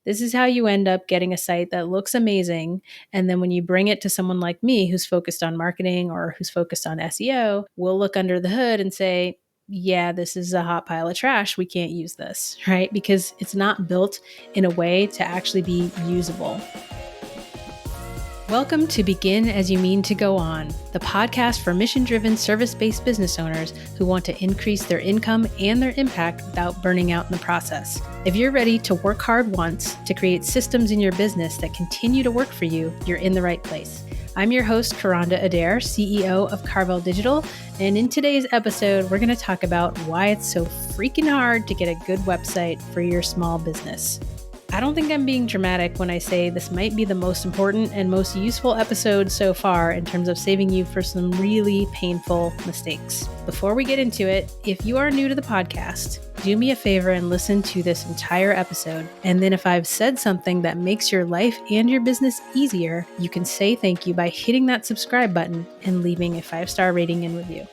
This is how you end up getting a site that looks amazing. And then when you bring it to someone like me who's focused on marketing or who's focused on SEO, we'll look under the hood and say, yeah, this is a hot pile of trash. We can't use this, right? Because it's not built in a way to actually be usable. Welcome to Begin As You Mean to Go On, the podcast for mission-driven, service-based business owners who want to increase their income and their impact without burning out in the process. If you're ready to work hard once to create systems in your business that continue to work for you, you're in the right place. I'm your host, Kronda Adair, CEO of Karvel Digital, and in today's episode, we're going to talk about why it's so freaking hard to get a good website for your small business. I don't think I'm being dramatic when I say this might be the most important and most useful episode so far in terms of saving you for some really painful mistakes. Before we get into it, if you are new to the podcast, do me a favor and listen to this entire episode. And then if I've said something that makes your life and your business easier, you can say thank you by hitting that subscribe button and leaving a 5-star rating and review.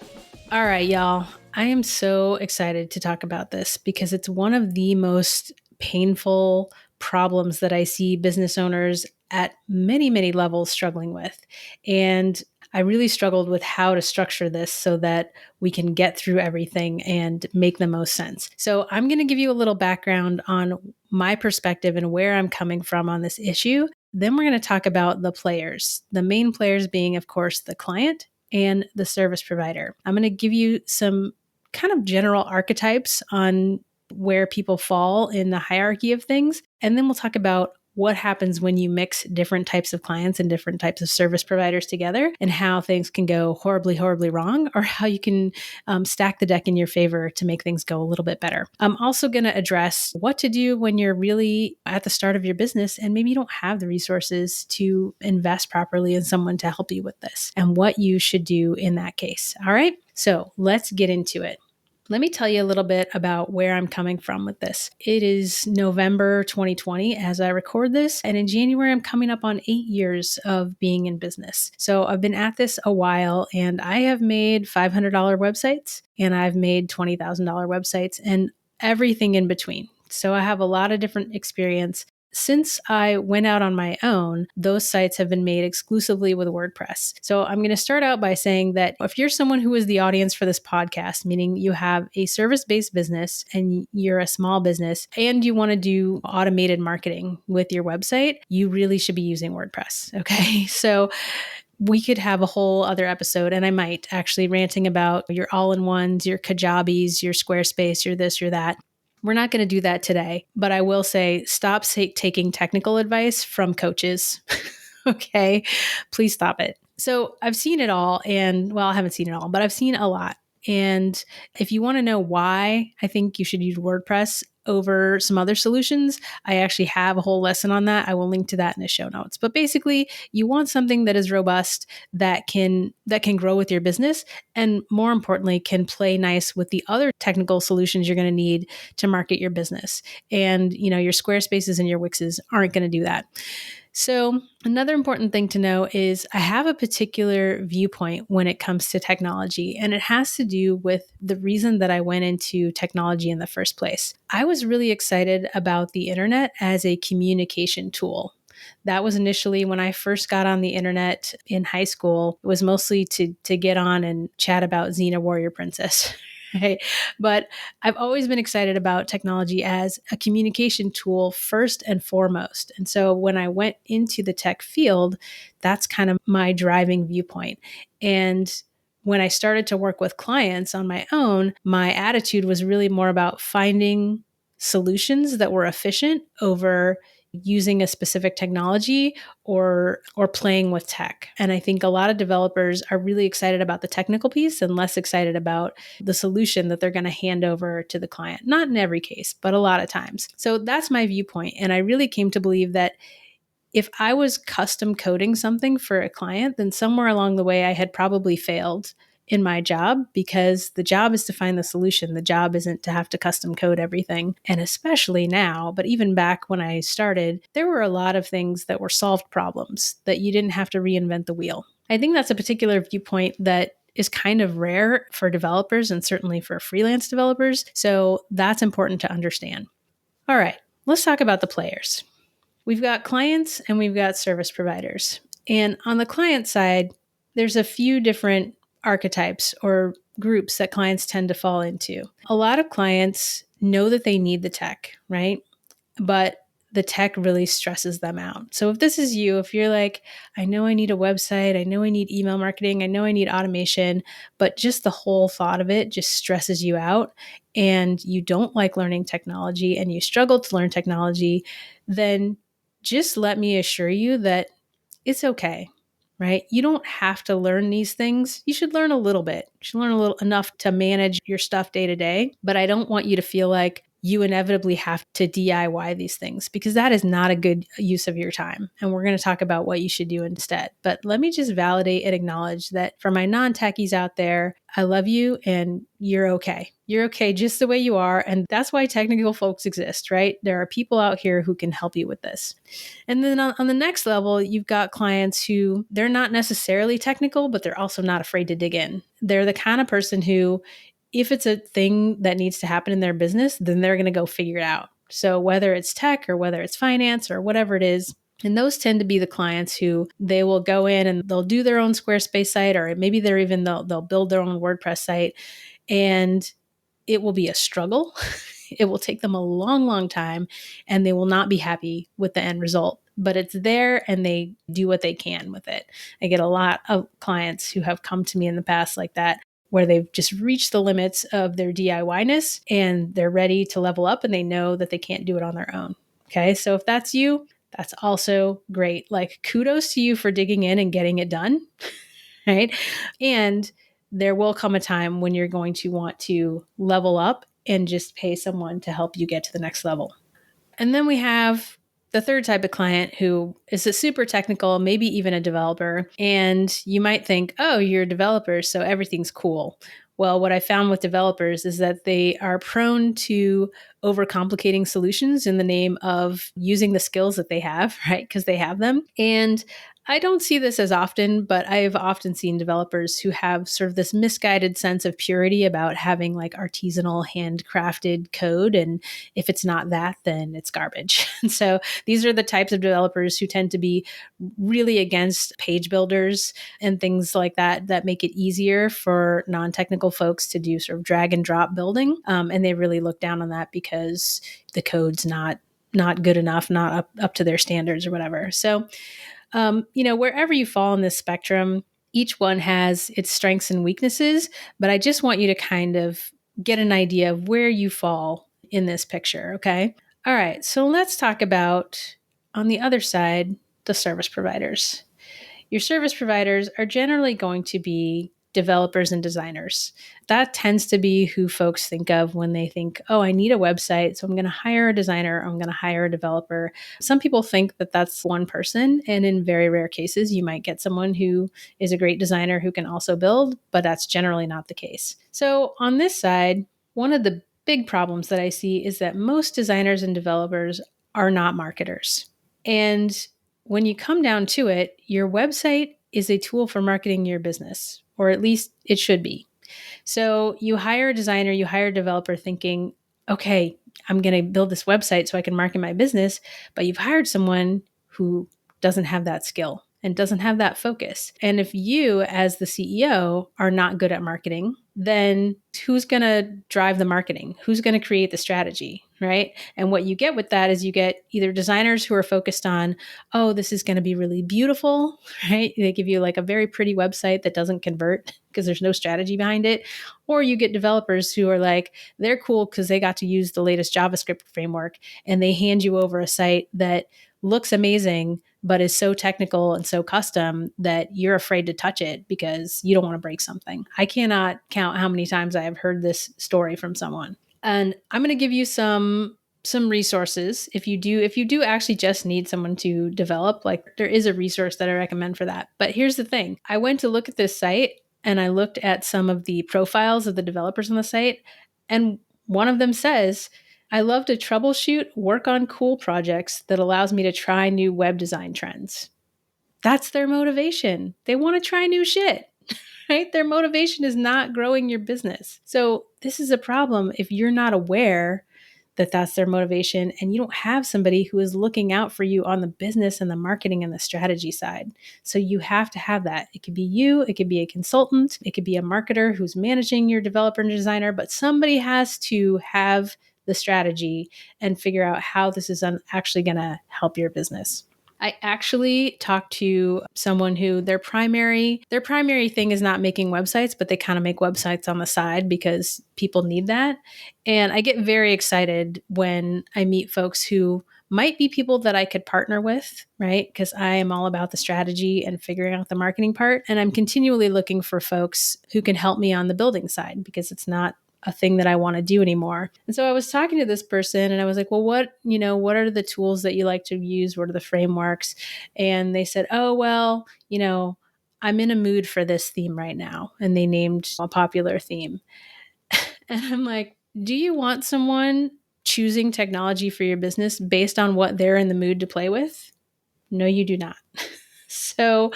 All right, y'all. I am so excited to talk about this because it's one of the most painful problems that I see business owners at many, many levels struggling with. And I really struggled with how to structure this so that we can get through everything and make the most sense. So I'm going to give you a little background on my perspective and where I'm coming from on this issue. Then we're going to talk about the players, the main players being, of course, the client and the service provider. I'm going to give you some kind of general archetypes on where people fall in the hierarchy of things. And then we'll talk about what happens when you mix different types of clients and different types of service providers together and how things can go horribly, horribly wrong, or how you can stack the deck in your favor to make things go a little bit better. I'm also going to address what to do when you're really at the start of your business and maybe you don't have the resources to invest properly in someone to help you with this and what you should do in that case. All right, so let's get into it. Let me tell you a little bit about where I'm coming from with this. It is November 2020 as I record this, and in January, I'm coming up on 8 years of being in business. So I've been at this a while, and I have made $500 websites, and I've made $20,000 websites, and everything in between. So I have a lot of different experience. Since I went out on my own, those sites have been made exclusively with WordPress. So I'm going to start out by saying that if you're someone who is the audience for this podcast, meaning you have a service-based business and you're a small business and you want to do automated marketing with your website, you really should be using WordPress. Okay. So we could have a whole other episode, and I might actually ranting about your all-in-ones, your Kajabis, your Squarespace, your this, your that. We're not going to do that today, but I will say stop taking technical advice from coaches. Okay, please stop it. So I've seen it all, and well, I haven't seen it all, but I've seen a lot. And if you want to know why I think you should use WordPress over some other solutions, I actually have a whole lesson on that. I will link to that in the show notes. But basically, you want something that is robust, that can grow with your business, and more importantly, can play nice with the other technical solutions you're going to need to market your business. And your Squarespaces and your Wixes aren't going to do that. So another important thing to know is I have a particular viewpoint when it comes to technology, and it has to do with the reason that I went into technology in the first place. I was really excited about the internet as a communication tool. That was initially when I first got on the internet in high school. It was mostly to get on and chat about Xena Warrior Princess. Right? But I've always been excited about technology as a communication tool first and foremost. And so when I went into the tech field, that's kind of my driving viewpoint. And when I started to work with clients on my own, my attitude was really more about finding solutions that were efficient over using a specific technology or playing with tech. And I think a lot of developers are really excited about the technical piece and less excited about the solution that they're going to hand over to the client. Not in every case, but a lot of times. So that's my viewpoint. And I really came to believe that if I was custom coding something for a client, then somewhere along the way I had probably failed in my job, because the job is to find the solution. The job isn't to have to custom code everything. And especially now, but even back when I started, there were a lot of things that were solved problems that you didn't have to reinvent the wheel. I think that's a particular viewpoint that is kind of rare for developers and certainly for freelance developers. So that's important to understand. All right, let's talk about the players. we've got clients and we've got service providers. And on the client side, there's a few different archetypes or groups that clients tend to fall into. A lot of clients know that they need the tech, right? But the tech really stresses them out. So if this is you, if you're like, I know I need a website, I know I need email marketing, I know I need automation, but just the whole thought of it just stresses you out and you don't like learning technology and you struggle to learn technology, then just let me assure you that it's okay, right? You don't have to learn these things. You should learn a little bit. You should learn a little enough to manage your stuff day to day, but I don't want you to feel like you inevitably have to DIY these things because that is not a good use of your time. And we're going to talk about what you should do instead. But let me just validate and acknowledge that for my non-techies out there, I love you and you're okay. You're okay just the way you are. And that's why technical folks exist, right? There are people out here who can help you with this. And then on the next level, you've got clients who they're not necessarily technical, but they're also not afraid to dig in. They're the kind of person who, if it's a thing that needs to happen in their business, then they're going to go figure it out. So whether it's tech or whether it's finance or whatever it is, and those tend to be the clients who they will go in and they'll do their own Squarespace site, or maybe they'll build their own WordPress site, and it will be a struggle. It will take them a long, long time, and they will not be happy with the end result. But it's there and they do what they can with it. I get a lot of clients who have come to me in the past like that, where they've just reached the limits of their DIY-ness and they're ready to level up and they know that they can't do it on their own. Okay, so if that's you, that's also great. Like, kudos to you for digging in and getting it done, right? And there will come a time when you're going to want to level up and just pay someone to help you get to the next level. And then we have the third type of client who is a super technical, maybe even a developer. And you might think, oh, you're a developer, so everything's cool. Well, what I found with developers is that they are prone to overcomplicating solutions in the name of using the skills that they have, right? Because they have them. And I don't see this as often, but I've often seen developers who have sort of this misguided sense of purity about having like artisanal, handcrafted code. And if it's not that, then it's garbage. And so these are the types of developers who tend to be really against page builders and things like that, that make it easier for non-technical folks to do sort of drag and drop building. And they really look down on that because the code's not good enough, not up to their standards or whatever. So wherever you fall in this spectrum, each one has its strengths and weaknesses, but I just want you to kind of get an idea of where you fall in this picture, okay? All right, so let's talk about, on the other side, the service providers. Your service providers are generally going to be developers and designers. That tends to be who folks think of when they think, oh, I need a website, so I'm going to hire a designer, I'm going to hire a developer. Some people think that that's one person, and in very rare cases, you might get someone who is a great designer who can also build, but that's generally not the case. So on this side, one of the big problems that I see is that most designers and developers are not marketers. And when you come down to it, your website is a tool for marketing your business, or at least it should be. So you hire a designer, you hire a developer thinking, okay, I'm going to build this website so I can market my business, but you've hired someone who doesn't have that skill and doesn't have that focus. And if you, as the CEO, are not good at marketing, then who's going to drive the marketing? Who's going to create the strategy, right? And what you get with that is you get either designers who are focused on, oh, this is going to be really beautiful, right? They give you like a very pretty website that doesn't convert because there's no strategy behind it. Or you get developers who are like, they're cool because they got to use the latest JavaScript framework and they hand you over a site that looks amazing, but is so technical and so custom that you're afraid to touch it because you don't want to break something. I cannot count how many times I have heard this story from someone. And I'm going to give you some resources. If you do actually just need someone to develop, like there is a resource that I recommend for that. But here's the thing. I went to look at this site and I looked at some of the profiles of the developers on the site. And one of them says, I love to troubleshoot, work on cool projects that allows me to try new web design trends. That's their motivation. They want to try new shit, right? Their motivation is not growing your business. So this is a problem if you're not aware that that's their motivation, and you don't have somebody who is looking out for you on the business and the marketing and the strategy side. So you have to have that. It could be you, it could be a consultant, it could be a marketer who's managing your developer and designer, but somebody has to have the strategy and figure out how this is actually going to help your business. I actually talked to someone who their primary thing is not making websites, but they kind of make websites on the side because people need that. And I get very excited when I meet folks who might be people that I could partner with, right? Because I am all about the strategy and figuring out the marketing part. And I'm continually looking for folks who can help me on the building side because it's not a thing that I want to do anymore. And so I was talking to this person and I was like, well, what are the tools that you like to use? What are the frameworks? And they said, oh, well, I'm in a mood for this theme right now. And they named a popular theme. And I'm like, do you want someone choosing technology for your business based on what they're in the mood to play with? No, you do not. So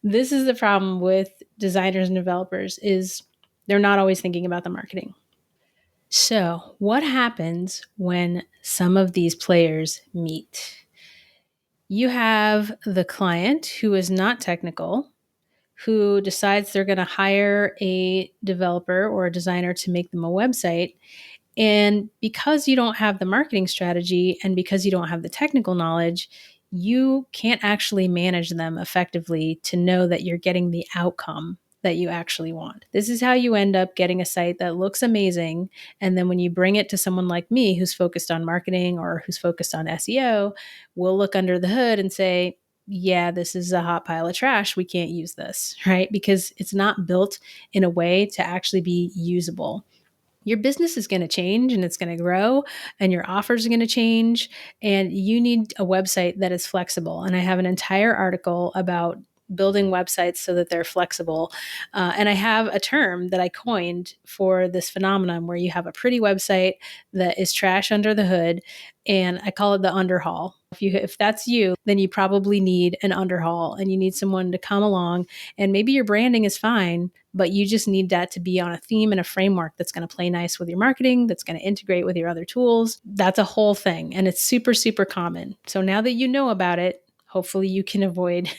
this is the problem with designers and developers is they're not always thinking about the marketing. So, what happens when some of these players meet? You have the client who is not technical, who decides they're going to hire a developer or a designer to make them a website. And because you don't have the marketing strategy and because you don't have the technical knowledge, you can't actually manage them effectively to know that you're getting the outcome that you actually want. This is how you end up getting a site that looks amazing. And then when you bring it to someone like me who's focused on marketing or who's focused on SEO, we'll look under the hood and say, yeah, this is a hot pile of trash. We can't use this, right? Because it's not built in a way to actually be usable. Your business is going to change and it's going to grow and your offers are going to change and you need a website that is flexible. And I have an entire article about building websites so that they're flexible. And I have a term that I coined for this phenomenon where you have a pretty website that is trash under the hood, and I call it the underhaul. If that's you, then you probably need an underhaul and you need someone to come along, and maybe your branding is fine, but you just need that to be on a theme and a framework that's going to play nice with your marketing, that's going to integrate with your other tools. That's a whole thing. And it's super, super common. So now that you know about it, hopefully you can avoid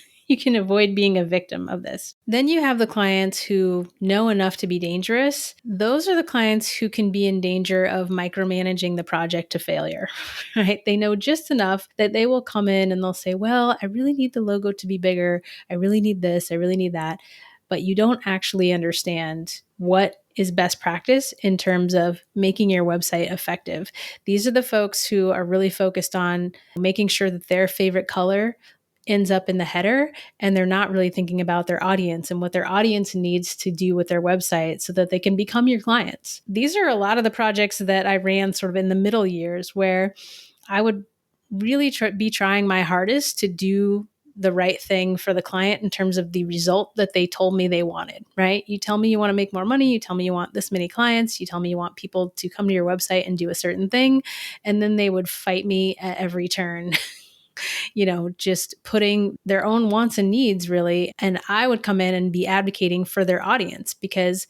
being a victim of this. Then you have the clients who know enough to be dangerous. Those are the clients who can be in danger of micromanaging the project to failure, right? They know just enough that they will come in and they'll say, well, I really need the logo to be bigger. I really need this. I really need that. But you don't actually understand what is best practice in terms of making your website effective. These are the folks who are really focused on making sure that their favorite color ends up in the header, and they're not really thinking about their audience and what their audience needs to do with their website so that they can become your clients. These are a lot of the projects that I ran sort of in the middle years where I would really be trying my hardest to do the right thing for the client in terms of the result that they told me they wanted, right? You tell me you want to make more money. You tell me you want this many clients. You tell me you want people to come to your website and do a certain thing. And then they would fight me at every turn. Just putting their own wants and needs really. And I would come in and be advocating for their audience, because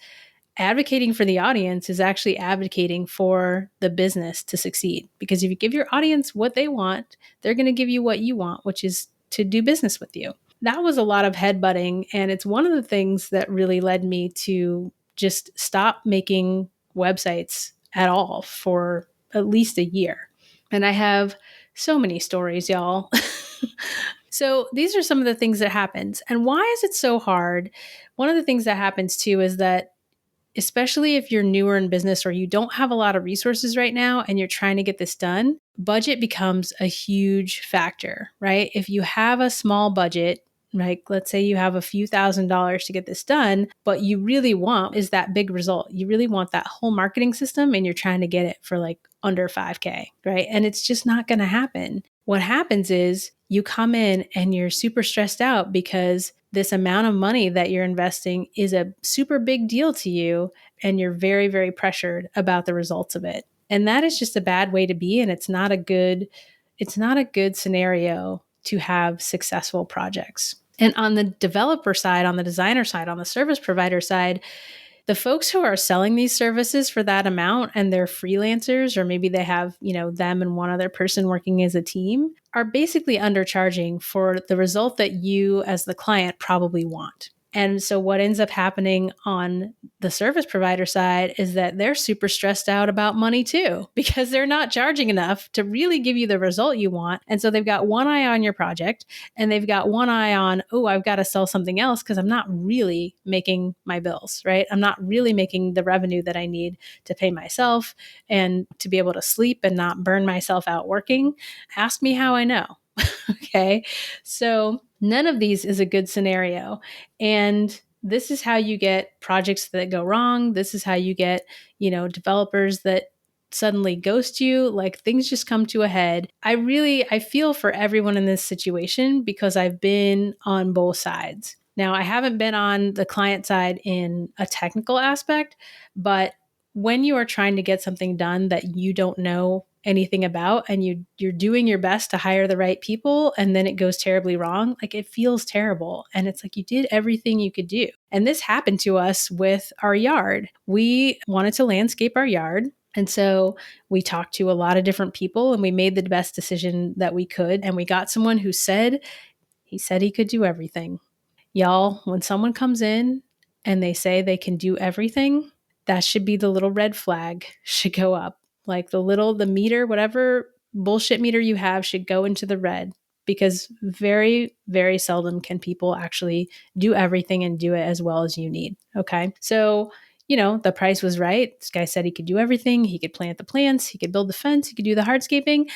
advocating for the audience is actually advocating for the business to succeed. Because if you give your audience what they want, they're going to give you what you want, which is to do business with you. That was a lot of headbutting. And it's one of the things that really led me to just stop making websites at all for at least a year. And I have so many stories, y'all. So these are some of the things that happens. And why is it so hard? One of the things that happens too is that, especially if you're newer in business or you don't have a lot of resources right now and you're trying to get this done, budget becomes a huge factor, right? If you have a small budget, like let's say you have a few $1,000s to get this done, but you really want is that big result. You really want that whole marketing system and you're trying to get it for like under $5,000, right? And it's just not going to happen. What happens is you come in and you're super stressed out because this amount of money that you're investing is a super big deal to you, and you're very, very pressured about the results of it. And that is just a bad way to be, and it's not a good scenario to have successful projects. And on the developer side, on the designer side, on the service provider side, The folks who are selling these services for that amount and they're freelancers, or maybe they have, them and one other person working as a team, are basically undercharging for the result that you as the client probably want. And so what ends up happening on the service provider side is that they're super stressed out about money too, because they're not charging enough to really give you the result you want. And so they've got one eye on your project and they've got one eye on, oh, I've got to sell something else because I'm not really making my bills, right? I'm not really making the revenue that I need to pay myself and to be able to sleep and not burn myself out working. Ask me how I know. Okay. So none of these is a good scenario. And this is how you get projects that go wrong. This is how you get, developers that suddenly ghost you. Like things just come to a head. I feel for everyone in this situation because I've been on both sides. Now, I haven't been on the client side in a technical aspect, but when you are trying to get something done that you don't know anything about and you're doing your best to hire the right people and then it goes terribly wrong, like it feels terrible. And it's like you did everything you could do. And this happened to us with our yard. We wanted to landscape our yard. And so we talked to a lot of different people and we made the best decision that we could. And we got someone who said he could do everything. Y'all, when someone comes in and they say they can do everything, that should be the little red flag should go up. Like the meter, whatever bullshit meter you have should go into the red, because very, very seldom can people actually do everything and do it as well as you need. Okay. So, the price was right. This guy said he could do everything. He could plant the plants. He could build the fence. He could do the hardscaping.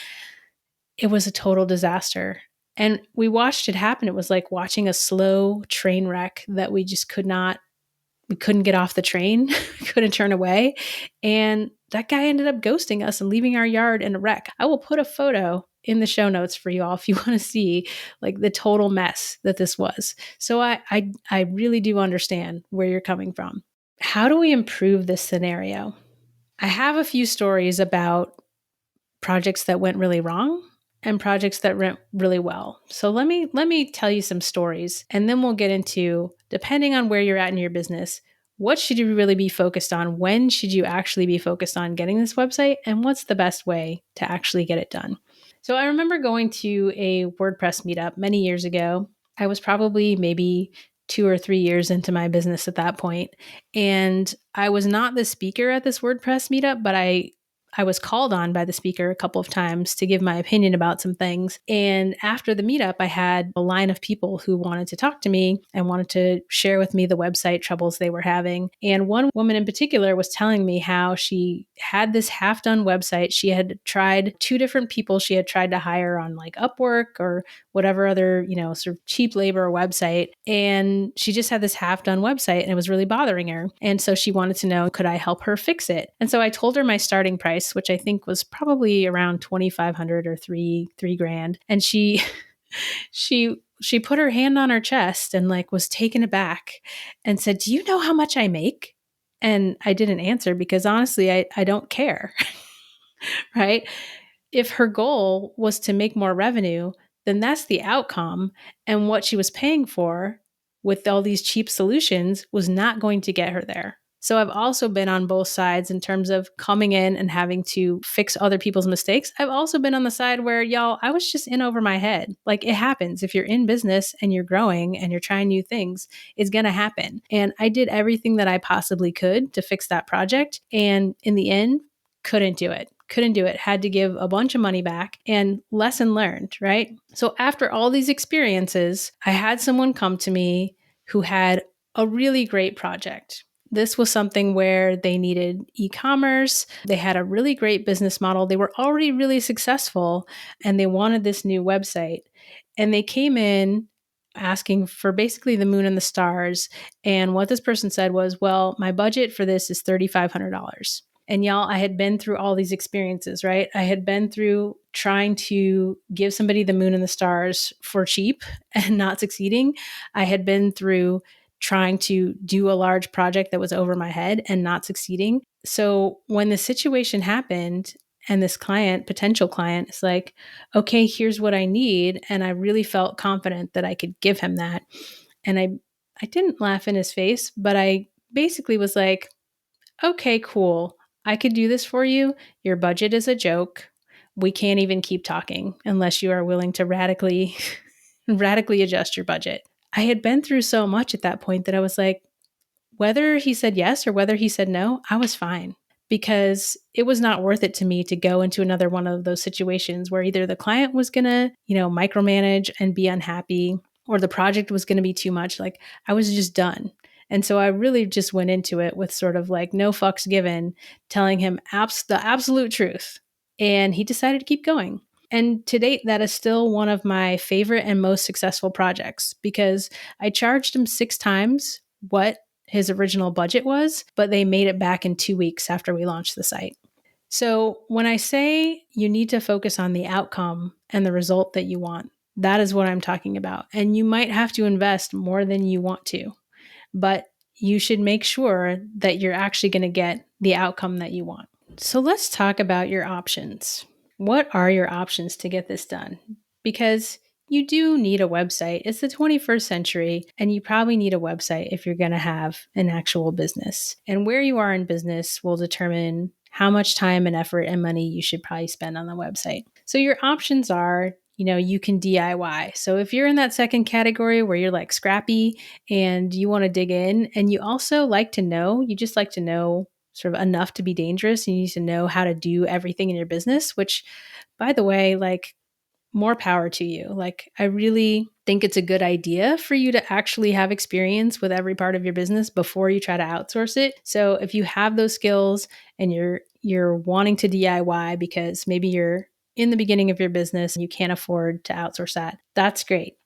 It was a total disaster. And we watched it happen. It was like watching a slow train wreck that we just couldn't get off the train, couldn't turn away. And that guy ended up ghosting us and leaving our yard in a wreck. I will put a photo in the show notes for you all if you want to see like the total mess that this was. So I really do understand where you're coming from. How do we improve this scenario? I have a few stories about projects that went really wrong and projects that went really well. So let me tell you some stories, and then we'll get into, depending on where you're at in your business, what should you really be focused on? When should you actually be focused on getting this website? And what's the best way to actually get it done? So I remember going to a WordPress meetup many years ago. I was probably maybe 2 or 3 years into my business at that point. And I was not the speaker at this WordPress meetup, but I was called on by the speaker a couple of times to give my opinion about some things. And after the meetup, I had a line of people who wanted to talk to me and wanted to share with me the website troubles they were having. And one woman in particular was telling me how she had this half-done website. She had tried 2 different people she had tried to hire on like Upwork or whatever other, sort of cheap labor website. And she just had this half-done website and it was really bothering her. And so she wanted to know, could I help her fix it? And so I told her my starting price, which I think was probably around $2,500 or three grand. And she put her hand on her chest and like was taken aback and said, "Do you know how much I make?" And I didn't answer because honestly, I don't care. Right? If her goal was to make more revenue, then that's the outcome. And what she was paying for with all these cheap solutions was not going to get her there. So I've also been on both sides in terms of coming in and having to fix other people's mistakes. I've also been on the side where, y'all, I was just in over my head. Like it happens. If you're in business and you're growing and you're trying new things, it's going to happen. And I did everything that I possibly could to fix that project. And in the end, couldn't do it. Had to give a bunch of money back, and lesson learned, right? So after all these experiences, I had someone come to me who had a really great project. This was something where they needed e-commerce. They had a really great business model. They were already really successful and they wanted this new website. And they came in asking for basically the moon and the stars. And what this person said was, well, my budget for this is $3,500. And y'all, I had been through all these experiences, right? I had been through trying to give somebody the moon and the stars for cheap and not succeeding. I had been through trying to do a large project that was over my head and not succeeding. So when the situation happened and this potential client is like, okay, here's what I need. And I really felt confident that I could give him that. And I didn't laugh in his face, but I basically was like, okay, cool. I could do this for you. Your budget is a joke. We can't even keep talking unless you are willing to radically adjust your budget. I had been through so much at that point that I was like, whether he said yes or whether he said no, I was fine because it was not worth it to me to go into another one of those situations where either the client was going to, micromanage and be unhappy, or the project was going to be too much. Like, I was just done. And so I really just went into it with sort of like no fucks given, telling him the absolute truth. And he decided to keep going. And to date, that is still one of my favorite and most successful projects because I charged him 6 times what his original budget was, but they made it back in 2 weeks after we launched the site. So when I say you need to focus on the outcome and the result that you want, that is what I'm talking about. And you might have to invest more than you want to, but you should make sure that you're actually going to get the outcome that you want. So let's talk about your options. What are your options to get this done? Because you do need a website. It's the 21st century, and you probably need a website if you're going to have an actual business. And where you are in business will determine how much time and effort and money you should probably spend on the website. So your options are, you can DIY. So if you're in that second category where you're like scrappy and you want to dig in, and you also you just like to know sort of enough to be dangerous, and you need to know how to do everything in your business, which, by the way, like, more power to you. Like, I really think it's a good idea for you to actually have experience with every part of your business before you try to outsource it. So if you have those skills and you're wanting to DIY because maybe you're in the beginning of your business and you can't afford to outsource that, that's great.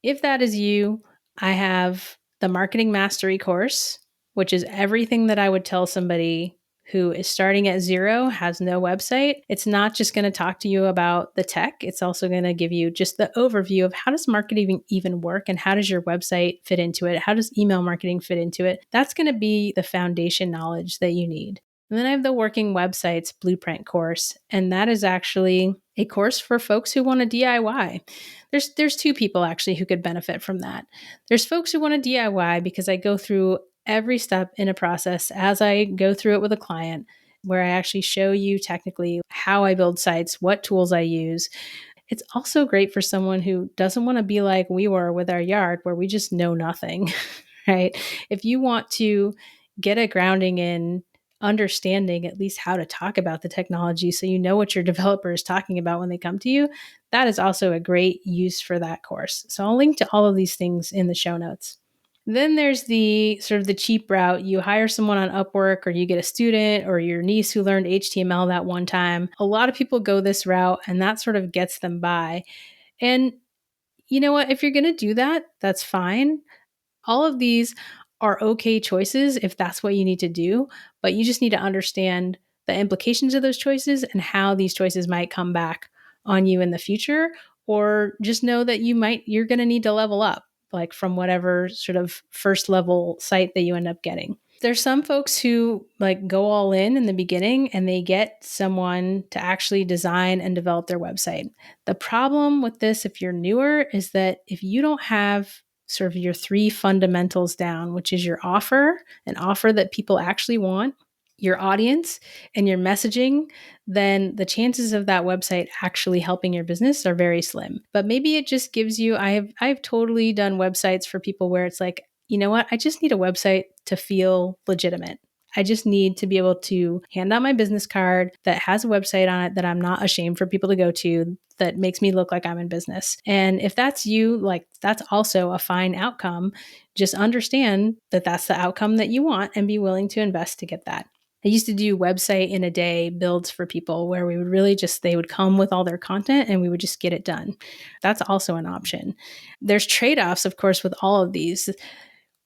If that is you, I have the Marketing Mastery course, which is everything that I would tell somebody who is starting at zero, has no website. It's not just going to talk to you about the tech. It's also going to give you just the overview of how does marketing even work and how does your website fit into it? How does email marketing fit into it? That's going to be the foundation knowledge that you need. And then I have the Working Websites Blueprint course, and that is actually a course for folks who want to DIY. There's 2 people actually who could benefit from that. There's folks who want to DIY because I go through every step in a process as I go through it with a client, where I actually show you technically how I build sites, what tools I use. It's also great for someone who doesn't want to be like we were with our yard, where we just know nothing, right? If you want to get a grounding in understanding at least how to talk about the technology so you know what your developer is talking about when they come to you, that is also a great use for that course. So I'll link to all of these things in the show notes. Then there's the sort of the cheap route. You hire someone on Upwork, or you get a student or your niece who learned HTML that one time. A lot of people go this route, and that sort of gets them by. And you know what? If you're going to do that, that's fine. All of these are okay choices if that's what you need to do, but you just need to understand the implications of those choices and how these choices might come back on you in the future, or just know that you're going to need to level up, like from whatever sort of first level site that you end up getting. There's some folks who like go all in the beginning and they get someone to actually design and develop their website. The problem with this, if you're newer, is that if you don't have sort of your 3 fundamentals down, which is your offer, an offer that people actually want, your audience, and your messaging, then the chances of that website actually helping your business are very slim. But maybe it just gives you, I've totally done websites for people where it's like, you know what? I just need a website to feel legitimate. I just need to be able to hand out my business card that has a website on it that I'm not ashamed for people to go to, that makes me look like I'm in business. And if that's you, like, that's also a fine outcome. Just understand that that's the outcome that you want and be willing to invest to get that. I used to do website in a day builds for people where we would really they would come with all their content and we would just get it done. That's also an option. There's trade-offs, of course, with all of these.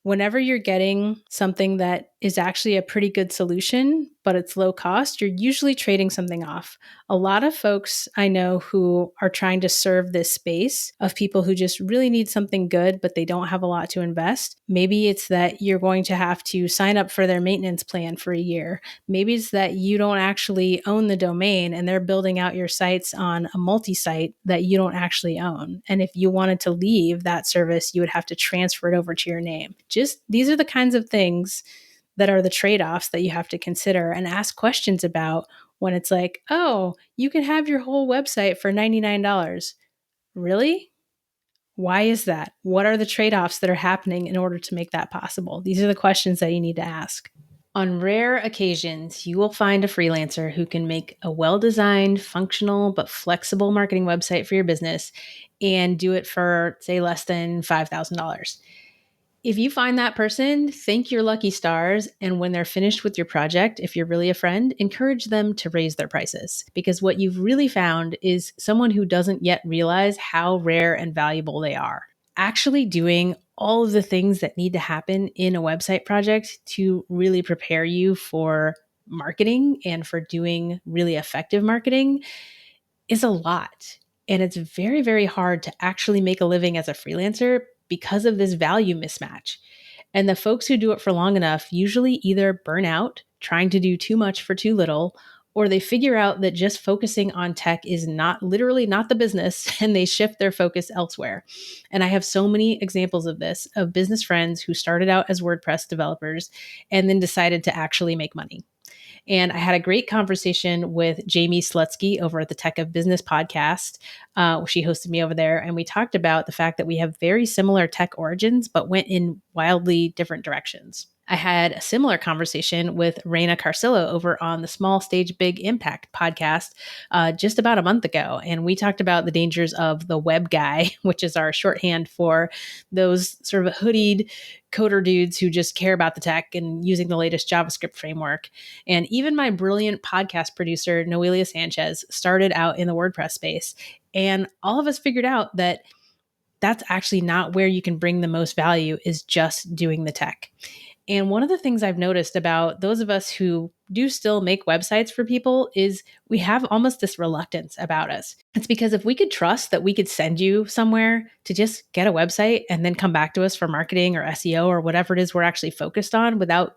Whenever you're getting something that is actually a pretty good solution, but it's low cost, you're usually trading something off. A lot of folks I know who are trying to serve this space of people who just really need something good, but they don't have a lot to invest. Maybe it's that you're going to have to sign up for their maintenance plan for a year. Maybe it's that you don't actually own the domain and they're building out your sites on a multi-site that you don't actually own. And if you wanted to leave that service, you would have to transfer it over to your name. Just these are the kinds of things that are the trade-offs that you have to consider and ask questions about when it's like, oh, you can have your whole website for $99. Really? Why is that? What are the trade-offs that are happening in order to make that possible? These are the questions that you need to ask. On rare occasions, you will find a freelancer who can make a well-designed, functional, but flexible marketing website for your business and do it for, say, less than $5,000. If you find that person, thank your lucky stars. And when they're finished with your project, if you're really a friend, encourage them to raise their prices. Because what you've really found is someone who doesn't yet realize how rare and valuable they are. Actually doing all of the things that need to happen in a website project to really prepare you for marketing and for doing really effective marketing is a lot. And it's very, very hard to actually make a living as a freelancer because of this value mismatch. And the folks who do it for long enough usually either burn out trying to do too much for too little, or they figure out that just focusing on tech is not literally not the business and they shift their focus elsewhere. And I have so many examples of this, of business friends who started out as WordPress developers and then decided to actually make money. And I had a great conversation with Jamie Slutsky over at the Tech of Business podcast. She hosted me over there, and we talked about the fact that we have very similar tech origins, but went in wildly different directions. I had a similar conversation with Raina Carcillo over on the Small Stage Big Impact podcast just about a month ago. And we talked about the dangers of the web guy, which is our shorthand for those sort of hoodied coder dudes who just care about the tech and using the latest JavaScript framework. And even my brilliant podcast producer, Noelia Sanchez, started out in the WordPress space. And all of us figured out that that's actually not where you can bring the most value, is just doing the tech. And one of the things I've noticed about those of us who do still make websites for people is we have almost this reluctance about us. It's because if we could trust that we could send you somewhere to just get a website and then come back to us for marketing or SEO or whatever it is we're actually focused on without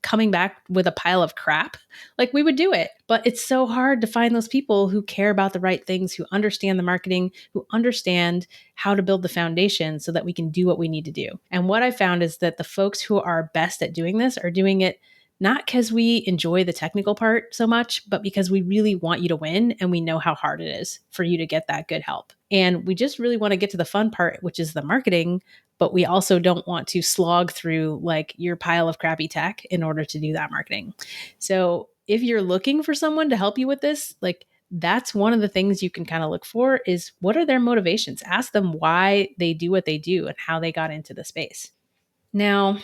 coming back with a pile of crap, like we would do it. But it's so hard to find those people who care about the right things, who understand the marketing, who understand how to build the foundation so that we can do what we need to do. And what I found is that the folks who are best at doing this are doing it not because we enjoy the technical part so much, but because we really want you to win and we know how hard it is for you to get that good help. And we just really want to get to the fun part, which is the marketing, but we also don't want to slog through like your pile of crappy tech in order to do that marketing. So if you're looking for someone to help you with this, like that's one of the things you can kind of look for is what are their motivations? Ask them why they do what they do and how they got into the space. Now,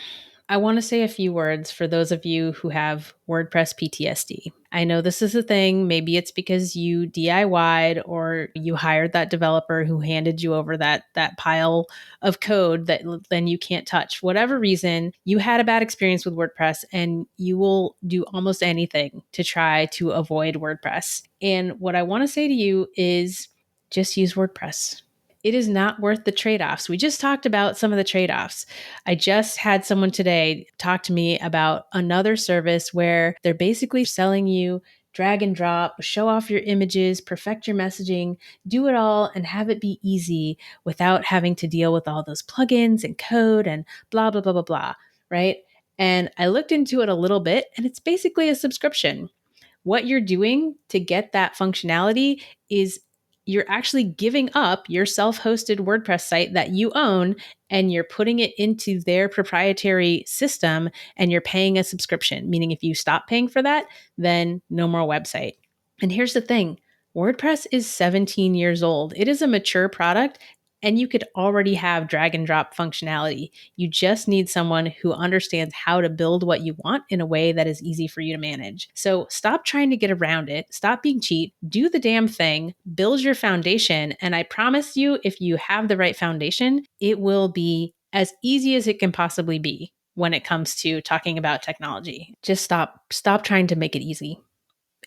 I want to say a few words for those of you who have WordPress PTSD. I know this is a thing. Maybe it's because you DIY'd or you hired that developer who handed you over that pile of code that then you can't touch. Whatever reason, you had a bad experience with WordPress and you will do almost anything to try to avoid WordPress. And what I want to say to you is just use WordPress. It is not worth the trade-offs. We just talked about some of the trade-offs. I just had someone today talk to me about another service where they're basically selling you drag and drop, show off your images, perfect your messaging, do it all and have it be easy without having to deal with all those plugins and code and blah, blah, blah, blah, blah, right? And I looked into it a little bit and it's basically a subscription. What you're doing to get that functionality is you're actually giving up your self-hosted WordPress site that you own and you're putting it into their proprietary system and you're paying a subscription, meaning if you stop paying for that, then no more website. And here's the thing, WordPress is 17 years old. It is a mature product and you could already have drag and drop functionality. You just need someone who understands how to build what you want in a way that is easy for you to manage. So stop trying to get around it. Stop being cheap. Do the damn thing. Build your foundation. And I promise you, if you have the right foundation, it will be as easy as it can possibly be when it comes to talking about technology. Just stop trying to make it easy.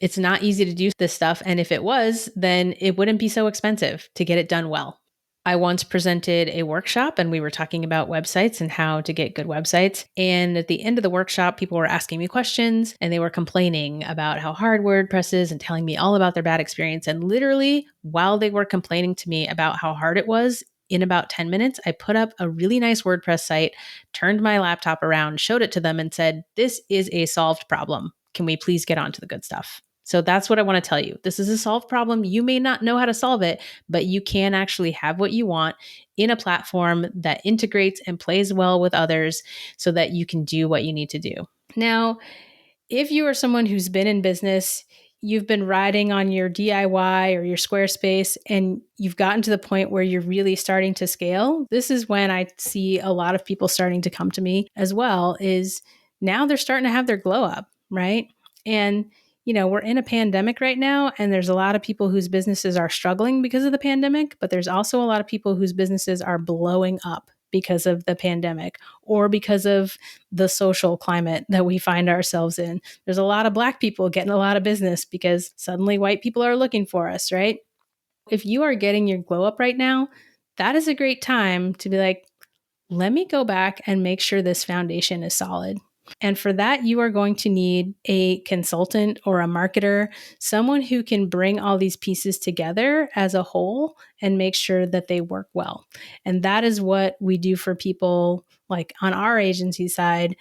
It's not easy to do this stuff. And if it was, then it wouldn't be so expensive to get it done well. I once presented a workshop and we were talking about websites and how to get good websites. And at the end of the workshop, people were asking me questions and they were complaining about how hard WordPress is and telling me all about their bad experience. And literally, while they were complaining to me about how hard it was, in about 10 minutes, I put up a really nice WordPress site, turned my laptop around, showed it to them, and said, "This is a solved problem. Can we please get on to the good stuff?" So that's what I want to tell you. This is a solved problem. You may not know how to solve it, but you can actually have what you want in a platform that integrates and plays well with others so that you can do what you need to do. Now, if you are someone who's been in business, you've been riding on your DIY or your Squarespace, and you've gotten to the point where you're really starting to scale, this is when I see a lot of people starting to come to me as well, is now they're starting to have their glow up, right? And we're in a pandemic right now, and there's a lot of people whose businesses are struggling because of the pandemic, but there's also a lot of people whose businesses are blowing up because of the pandemic or because of the social climate that we find ourselves in. There's a lot of Black people getting a lot of business because suddenly white people are looking for us, right? If you are getting your glow up right now, that is a great time to be like, let me go back and make sure this foundation is solid. And for that, you are going to need a consultant or a marketer, someone who can bring all these pieces together as a whole and make sure that they work well. And that is what we do for people like on our agency side.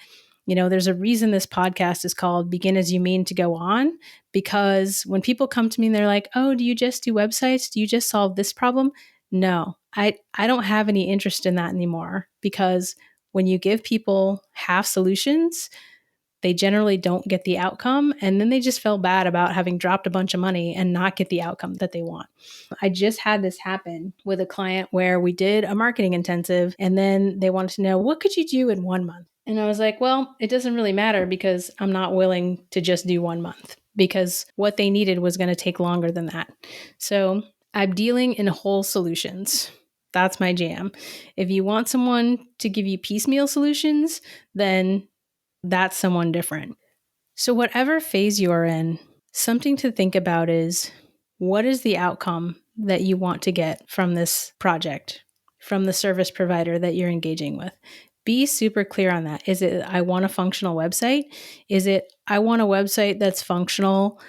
There's a reason this podcast is called Begin As You Mean to Go On, because when people come to me and they're like, "Oh, do you just do websites? Do you just solve this problem?" No, I don't have any interest in that anymore, because when you give people half solutions, they generally don't get the outcome. And then they just feel bad about having dropped a bunch of money and not get the outcome that they want. I just had this happen with a client where we did a marketing intensive, and then they wanted to know, what could you do in 1 month? And I was like, well, it doesn't really matter, because I'm not willing to just do 1 month, because what they needed was going to take longer than that. So I'm dealing in whole solutions. That's my jam. If you want someone to give you piecemeal solutions, then that's someone different. So whatever phase you are in, something to think about is, what is the outcome that you want to get from this project, from the service provider that you're engaging with? Be super clear on that. Is it, I want a functional website? Is it, I want a website that's functional,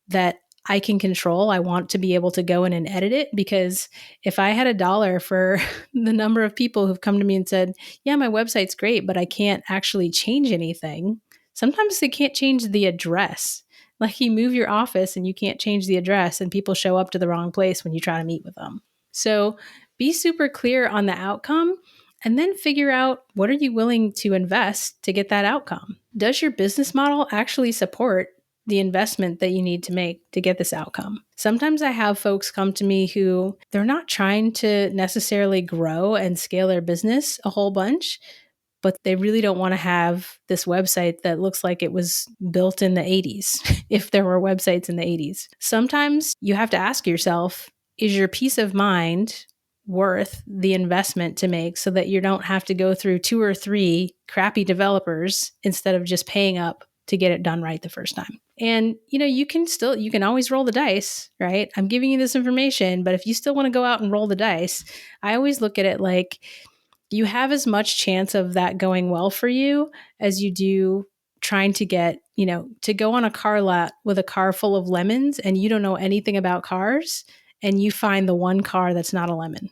that I can control? I want to be able to go in and edit it, because if I had $1 for the number of people who've come to me and said, yeah, my website's great, but I can't actually change anything. Sometimes they can't change the address. Like, you move your office and you can't change the address, and people show up to the wrong place when you try to meet with them. So be super clear on the outcome, and then figure out, what are you willing to invest to get that outcome? Does your business model actually support the investment that you need to make to get this outcome? Sometimes I have folks come to me who, they're not trying to necessarily grow and scale their business a whole bunch, but they really don't want to have this website that looks like it was built in the 80s, if there were websites in the 80s. Sometimes you have to ask yourself, is your peace of mind worth the investment to make, so that you don't have to go through 2 or 3 crappy developers instead of just paying up to get it done right the first time? And, you can always roll the dice, right? I'm giving you this information, but if you still want to go out and roll the dice, I always look at it like, you have as much chance of that going well for you as you do trying to get, to go on a car lot with a car full of lemons, and you don't know anything about cars, and you find the one car that's not a lemon,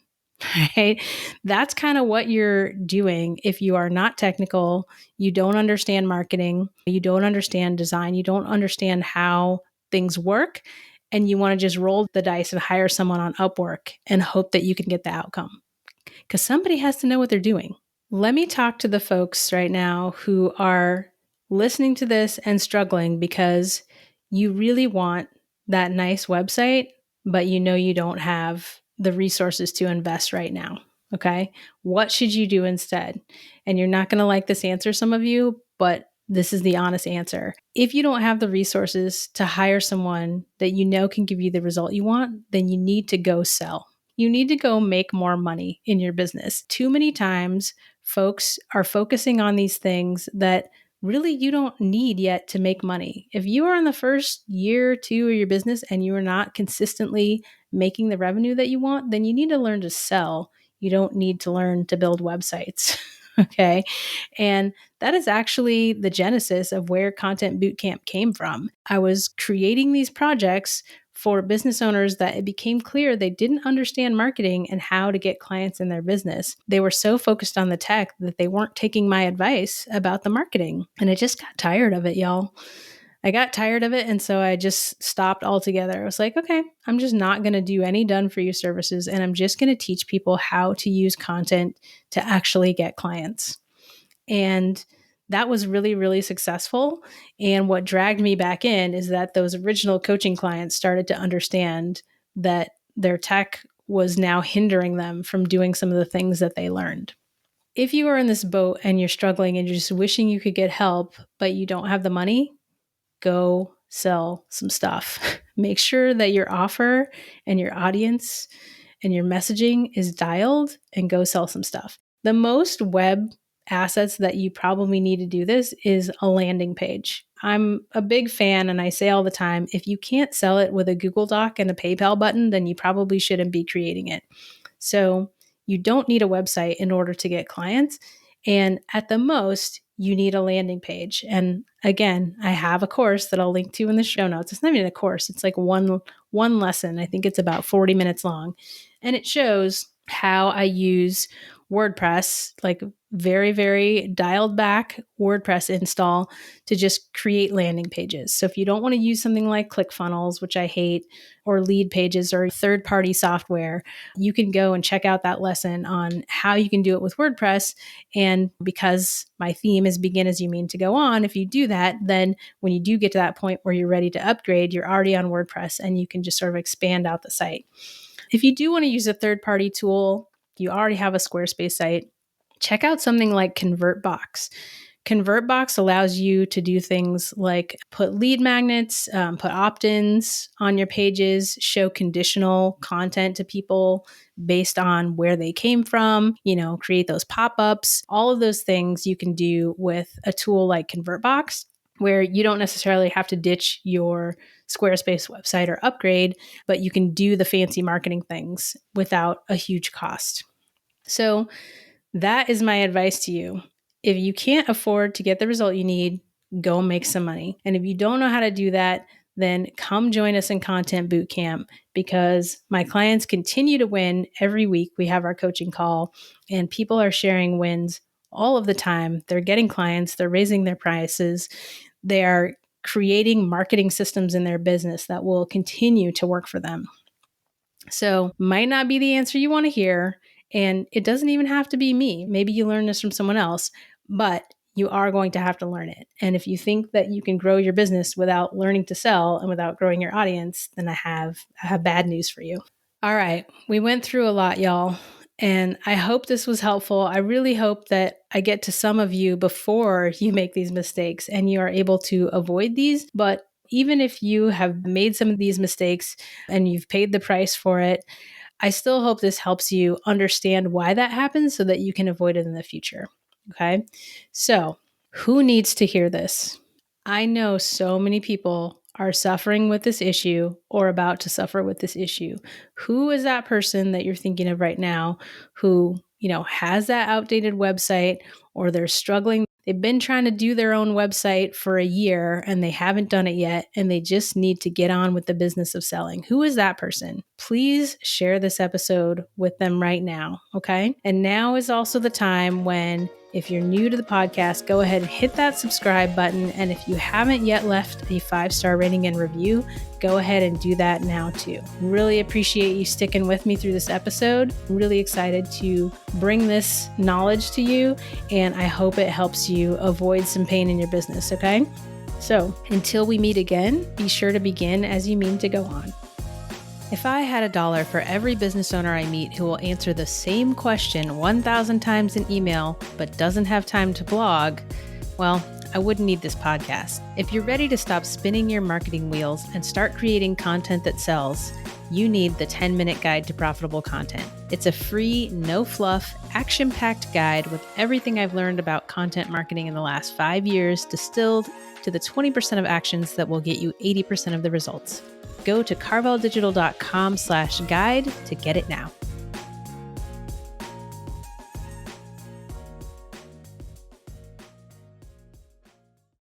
right? That's kind of what you're doing if you are not technical, you don't understand marketing, you don't understand design, you don't understand how things work, and you want to just roll the dice and hire someone on Upwork and hope that you can get the outcome. Because somebody has to know what they're doing. Let me talk to the folks right now who are listening to this and struggling because you really want that nice website, but you don't have the resources to invest right now. Okay. What should you do instead? And you're not going to like this answer, some of you, but this is the honest answer. If you don't have the resources to hire someone that can give you the result you want, then you need to go sell. You need to go make more money in your business. Too many times, folks are focusing on these things that really you don't need yet to make money. If you are in the first year or 2 of your business and you are not consistently making the revenue that you want, then you need to learn to sell. You don't need to learn to build websites. Okay. And that is actually the genesis of where Content Bootcamp came from. I was creating these projects for business owners that it became clear they didn't understand marketing and how to get clients in their business. They were so focused on the tech that they weren't taking my advice about the marketing. And I just got tired of it, y'all. I got tired of it. And so I just stopped altogether. I was like, okay, I'm just not going to do any done for you services. And I'm just going to teach people how to use content to actually get clients. And that was really, really successful. And what dragged me back in is that those original coaching clients started to understand that their tech was now hindering them from doing some of the things that they learned. If you are in this boat and you're struggling and you're just wishing you could get help, but you don't have the money, go sell some stuff. Make sure that your offer and your audience and your messaging is dialed, and go sell some stuff. The most web assets that you probably need to do this is a landing page. I'm a big fan, and I say all the time, if you can't sell it with a Google Doc and a PayPal button, then you probably shouldn't be creating it. So you don't need a website in order to get clients. And at the most, you need a landing page. And again, I have a course that I'll link to in the show notes. It's not even a course. It's like one lesson. I think it's about 40 minutes long. And it shows how I use WordPress, like very, very dialed back WordPress install, to just create landing pages. So if you don't want to use something like ClickFunnels, which I hate, or Lead Pages or third-party software, you can go and check out that lesson on how you can do it with WordPress. And because my theme is begin as you mean to go on, if you do that, then when you do get to that point where you're ready to upgrade, you're already on WordPress and you can just sort of expand out the site. If you do want to use a third-party tool, you already have a Squarespace site, check out something like ConvertBox. ConvertBox allows you to do things like put lead magnets, put opt-ins on your pages, show conditional content to people based on where they came from, create those pop-ups. All of those things you can do with a tool like ConvertBox, where you don't necessarily have to ditch your Squarespace website or upgrade, but you can do the fancy marketing things without a huge cost. So that is my advice to you. If you can't afford to get the result you need, go make some money. And if you don't know how to do that, then come join us in Content Bootcamp, because my clients continue to win every week. We have our coaching call and people are sharing wins all of the time. They're getting clients, they're raising their prices, they are creating marketing systems in their business that will continue to work for them. So might not be the answer you want to hear. And it doesn't even have to be me. Maybe you learn this from someone else, but you are going to have to learn it. And if you think that you can grow your business without learning to sell and without growing your audience, then I have bad news for you. All right. We went through a lot, y'all. And I hope this was helpful. I really hope that I get to some of you before you make these mistakes and you are able to avoid these. But even if you have made some of these mistakes and you've paid the price for it, I still hope this helps you understand why that happens so that you can avoid it in the future. Okay. So who needs to hear this? I know so many people are suffering with this issue or about to suffer with this issue. Who is that person that you're thinking of right now who, has that outdated website, or they're struggling? They've been trying to do their own website for a year and they haven't done it yet, and they just need to get on with the business of selling. Who is that person? Please share this episode with them right now, okay? And now is also the time when, if you're new to the podcast, go ahead and hit that subscribe button. And if you haven't yet left a 5-star rating and review, go ahead and do that now too. Really appreciate you sticking with me through this episode. I'm really excited to bring this knowledge to you, and I hope it helps you avoid some pain in your business, okay? So until we meet again, be sure to begin as you mean to go on. If I had $1 for every business owner I meet who will answer the same question 1,000 times in email but doesn't have time to blog, well, I wouldn't need this podcast. If you're ready to stop spinning your marketing wheels and start creating content that sells, you need the 10-minute guide to profitable content. It's a free, no-fluff, action-packed guide with everything I've learned about content marketing in the last 5 years distilled to the 20% of actions that will get you 80% of the results. Go to karveldigital.com/guide to get it now.